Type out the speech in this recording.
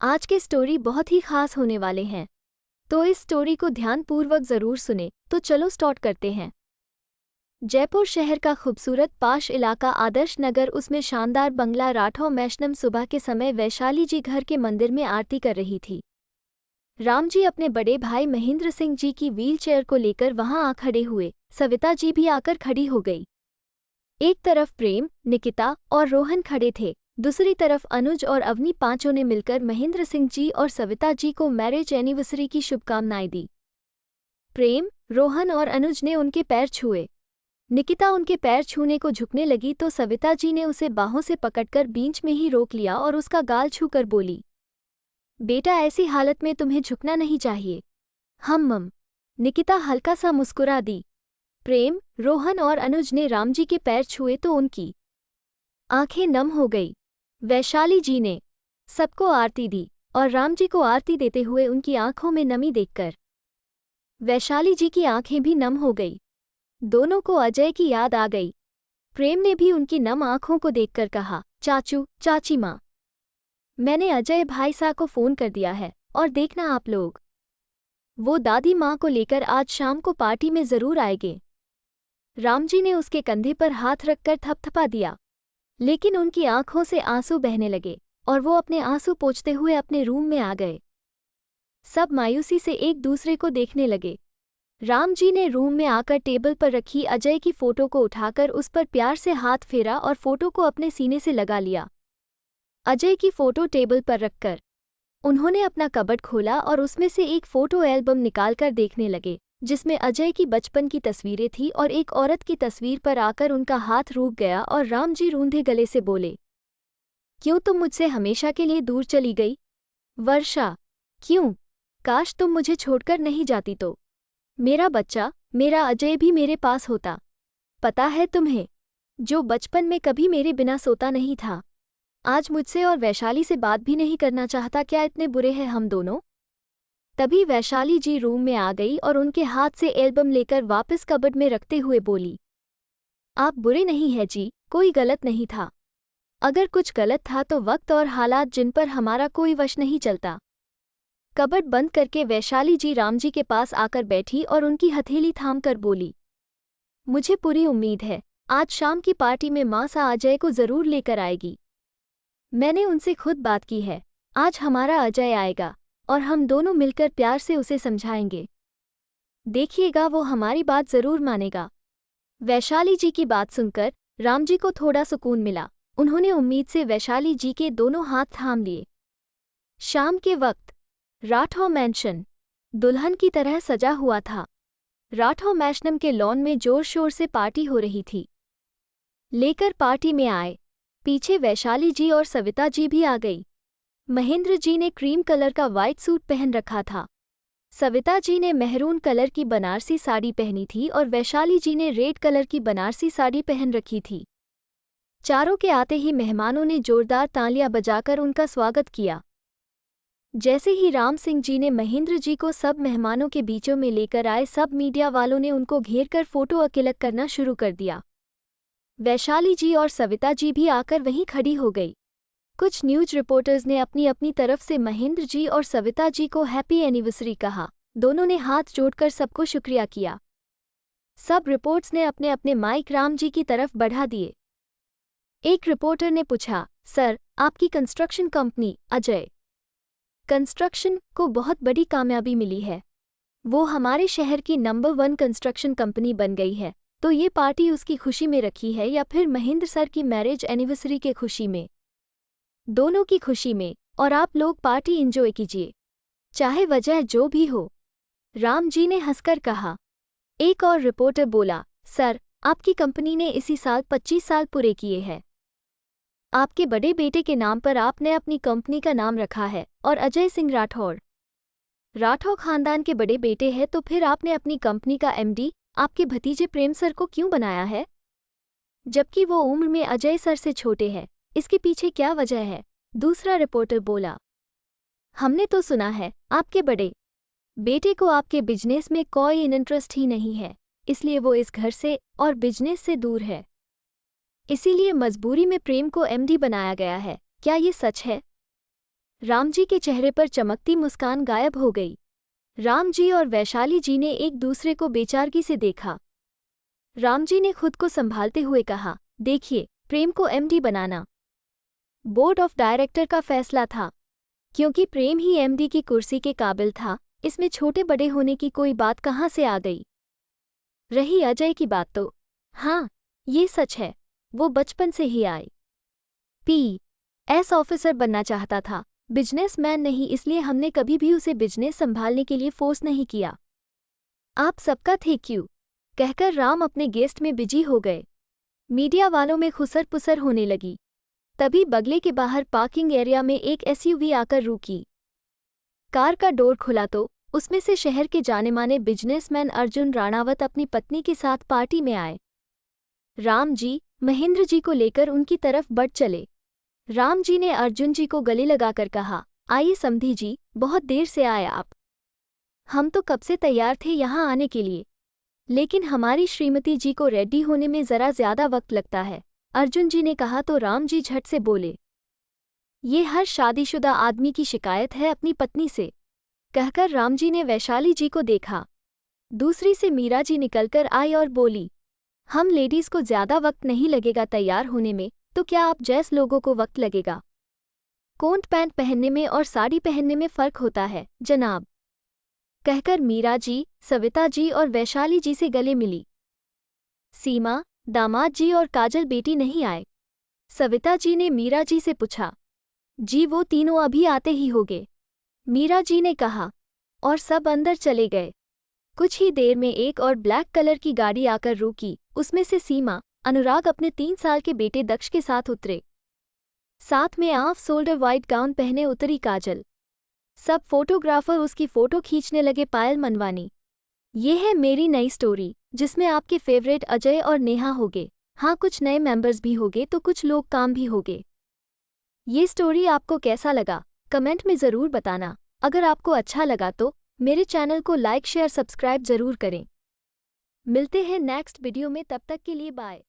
आज के स्टोरी बहुत ही खास होने वाले हैं, तो इस स्टोरी को ध्यानपूर्वक ज़रूर सुने। तो चलो स्टार्ट करते हैं। जयपुर शहर का खूबसूरत पाश इलाका आदर्श नगर, उसमें शानदार बंगला राठौर मैशनम। सुबह के समय वैशाली जी घर के मंदिर में आरती कर रही थी। राम जी अपने बड़े भाई महेंद्र सिंह जी की व्हीलचेयर को लेकर वहां आ खड़े हुए। सविता जी भी आकर खड़ी हो गई। एक तरफ प्रेम, निकिता और रोहन खड़े थे, दूसरी तरफ अनुज और अवनी। पांचों ने मिलकर महेंद्र सिंह जी और सविता जी को मैरिज एनिवर्सरी की शुभकामनाएं दी। प्रेम, रोहन और अनुज ने उनके पैर छुए। निकिता उनके पैर छूने को झुकने लगी तो सविता जी ने उसे बाहों से पकड़कर बीच में ही रोक लिया और उसका गाल छूकर बोली, बेटा ऐसी हालत में तुम्हें झुकना नहीं चाहिए। मम। निकिता हल्का सा मुस्कुरा दी। प्रेम, रोहन और अनुज ने राम जी के पैर छुए तो उनकी आंखें नम हो गई। वैशाली जी ने सबको आरती दी और राम जी को आरती देते हुए उनकी आंखों में नमी देखकर वैशाली जी की आंखें भी नम हो गई। दोनों को अजय की याद आ गई। प्रेम ने भी उनकी नम आंखों को देखकर कहा, चाचू, चाची माँ, मैंने अजय भाई साहब को फ़ोन कर दिया है और देखना आप लोग, वो दादी माँ को लेकर आज शाम को पार्टी में ज़रूर आएंगे। राम जी ने उसके कंधे पर हाथ रखकर थपथपा दिया, लेकिन उनकी आंखों से आंसू बहने लगे और वो अपने आंसू पोंछते हुए अपने रूम में आ गए। सब मायूसी से एक दूसरे को देखने लगे। राम जी ने रूम में आकर टेबल पर रखी अजय की फ़ोटो को उठाकर उस पर प्यार से हाथ फेरा और फ़ोटो को अपने सीने से लगा लिया। अजय की फ़ोटो टेबल पर रखकर उन्होंने अपना कबर्ड खोला और उसमें से एक फ़ोटो एल्बम निकालकर देखने लगे, जिसमें अजय की बचपन की तस्वीरें थी और एक औरत की तस्वीर पर आकर उनका हाथ रुक गया और राम जी रूंधे गले से बोले, क्यों तुम मुझसे हमेशा के लिए दूर चली गई? वर्षा, क्यों? काश तुम मुझे छोड़कर नहीं जाती तो मेरा बच्चा, मेरा अजय भी मेरे पास होता। पता है तुम्हें, जो बचपन में कभी मेरे बिना सोता नहीं था, आज मुझसे और वैशाली से बात भी नहीं करना चाहता। क्या इतने बुरे हैं हम दोनों? तभी वैशाली जी रूम में आ गई और उनके हाथ से एल्बम लेकर वापस कबर्ड में रखते हुए बोली, आप बुरे नहीं हैं जी, कोई गलत नहीं था। अगर कुछ गलत था तो वक्त और हालात जिन पर हमारा कोई वश नहीं चलता। कबर्ड बंद करके वैशाली जी राम जी के पास आकर बैठी और उनकी हथेली थामकर बोली, मुझे पूरी उम्मीद है आज शाम की पार्टी में माँ सा अजय को ज़रूर लेकर आएगी। मैंने उनसे खुद बात की है, आज हमारा अजय आएगा और हम दोनों मिलकर प्यार से उसे समझाएंगे। देखिएगा वो हमारी बात ज़रूर मानेगा। वैशाली जी की बात सुनकर राम जी को थोड़ा सुकून मिला। उन्होंने उम्मीद से वैशाली जी के दोनों हाथ थाम लिए। शाम के वक्त राठौर मैंशन दुल्हन की तरह सजा हुआ था। राठौर मैशनम के लॉन में जोर शोर से पार्टी हो रही थी। लेकर पार्टी में आए पीछे वैशाली जी और सविता जी भी आ गई। महेंद्र जी ने क्रीम कलर का वाइट सूट पहन रखा था। सविता जी ने मेहरून कलर की बनारसी साड़ी पहनी थी और वैशाली जी ने रेड कलर की बनारसी साड़ी पहन रखी थी। चारों के आते ही मेहमानों ने जोरदार तालियां बजाकर उनका स्वागत किया। जैसे ही राम सिंह जी ने महेंद्र जी को सब मेहमानों के बीचों में लेकर आए, सब मीडिया वालों ने उनको घेरकर फोटो क्लिक करना शुरू कर दिया। वैशाली जी और सविता जी भी आकर वहीं खड़ी हो गई। कुछ न्यूज रिपोर्टर्स ने अपनी अपनी तरफ से महेंद्र जी और सविता जी को हैप्पी एनिवर्सरी कहा। दोनों ने हाथ जोड़कर सबको शुक्रिया किया। सब रिपोर्ट्स ने अपने अपने माइक राम जी की तरफ बढ़ा दिए। एक रिपोर्टर ने पूछा, सर, आपकी कंस्ट्रक्शन कंपनी अजय कंस्ट्रक्शन को बहुत बड़ी कामयाबी मिली है। वो हमारे शहर की नंबर 1 कंस्ट्रक्शन कंपनी बन गई है, तो ये पार्टी उसकी खुशी में रखी है या फिर महेंद्र सर की मैरिज एनिवर्सरी के खुशी में? दोनों की खुशी में, और आप लोग पार्टी एंजॉय कीजिए, चाहे वजह जो भी हो, राम जी ने हंसकर कहा। एक और रिपोर्टर बोला, सर, आपकी कंपनी ने इसी साल 25 साल पूरे किए हैं। आपके बड़े बेटे के नाम पर आपने अपनी कंपनी का नाम रखा है और अजय सिंह राठौर खानदान के बड़े बेटे हैं, तो फिर आपने अपनी कंपनी का एमडी आपके भतीजे प्रेम सर को क्यों बनाया है, जबकि वो उम्र में अजय सर से छोटे हैं? इसके पीछे क्या वजह है? दूसरा रिपोर्टर बोला, हमने तो सुना है आपके बड़े बेटे को आपके बिजनेस में कोई इंटरेस्ट ही नहीं है, इसलिए वो इस घर से और बिजनेस से दूर है, इसीलिए मजबूरी में प्रेम को एमडी बनाया गया है। क्या ये सच है? राम जी के चेहरे पर चमकती मुस्कान गायब हो गई। राम जी और वैशाली जी ने एक दूसरे को बेचारगी से देखा। राम जी ने खुद को संभालते हुए कहा, देखिए, प्रेम को MD banana board of director का फैसला था, क्योंकि प्रेम ही एमडी की कुर्सी के काबिल था। इसमें छोटे बड़े होने की कोई बात कहाँ से आ गई। रही अजय की बात तो हाँ, ये सच है, वो बचपन से ही IPS ऑफिसर बनना चाहता था, बिजनेसमैन नहीं, इसलिए हमने कभी भी उसे बिजनेस संभालने के लिए फोर्स नहीं किया। आप सबका थैंक यू कहकर राम अपने गेस्ट में बिजी हो गए। मीडिया वालों में खुसर पुसर होने लगी। तभी बगले के बाहर पार्किंग एरिया में एक SUV आकर रुकी। कार का डोर खुला तो उसमें से शहर के जाने-माने बिजनेसमैन अर्जुन राणावत अपनी पत्नी के साथ पार्टी में आए। राम जी महेंद्र जी को लेकर उनकी तरफ बढ़ चले। राम जी ने अर्जुन जी को गले लगाकर कहा, आइए समधी जी, बहुत देर से आए आप। हम तो कब से तैयार थे यहाँ आने के लिए, लेकिन हमारी श्रीमती जी को रेडी होने में ज़रा ज़्यादा वक्त लगता है, अर्जुन जी ने कहा तो राम जी झट से बोले, ये हर शादीशुदा आदमी की शिकायत है अपनी पत्नी से। कहकर राम जी ने वैशाली जी को देखा। दूसरी से मीरा जी निकलकर आई और बोली, हम लेडीज़ को ज़्यादा वक्त नहीं लगेगा तैयार होने में, तो क्या आप जैस लोगों को वक्त लगेगा। कोट पैंट पहनने में और साड़ी पहनने में फ़र्क होता है जनाब। कहकर मीरा जी, सविता जी और वैशाली जी से गले मिली। सीमा, दामाद जी और काजल बेटी नहीं आए। सविता जी ने मीरा जी से पूछा, जी वो तीनों अभी आते ही होंगे। मीरा जी ने कहा, और सब अंदर चले गए। कुछ ही देर में एक और ब्लैक कलर की गाड़ी आकर रुकी। उसमें से सीमा, अनुराग अपने 3 साल के बेटे दक्ष के साथ उतरे। साथ में ऑफ शोल्डर वाइट गाउन पहने उतरी काजल। सब फोटोग्राफर उसकी फ़ोटो खींचने लगे। पायल मनवानी। ये है मेरी नई स्टोरी, जिसमें आपके फेवरेट अजय और नेहा होंगे। हाँ, कुछ नए मेंबर्स भी होंगे तो कुछ लोग काम भी होंगे। ये स्टोरी आपको कैसा लगा, कमेंट में ज़रूर बताना। अगर आपको अच्छा लगा तो मेरे चैनल को लाइक शेयर सब्सक्राइब ज़रूर करें। मिलते हैं नेक्स्ट वीडियो में, तब तक के लिए बाय।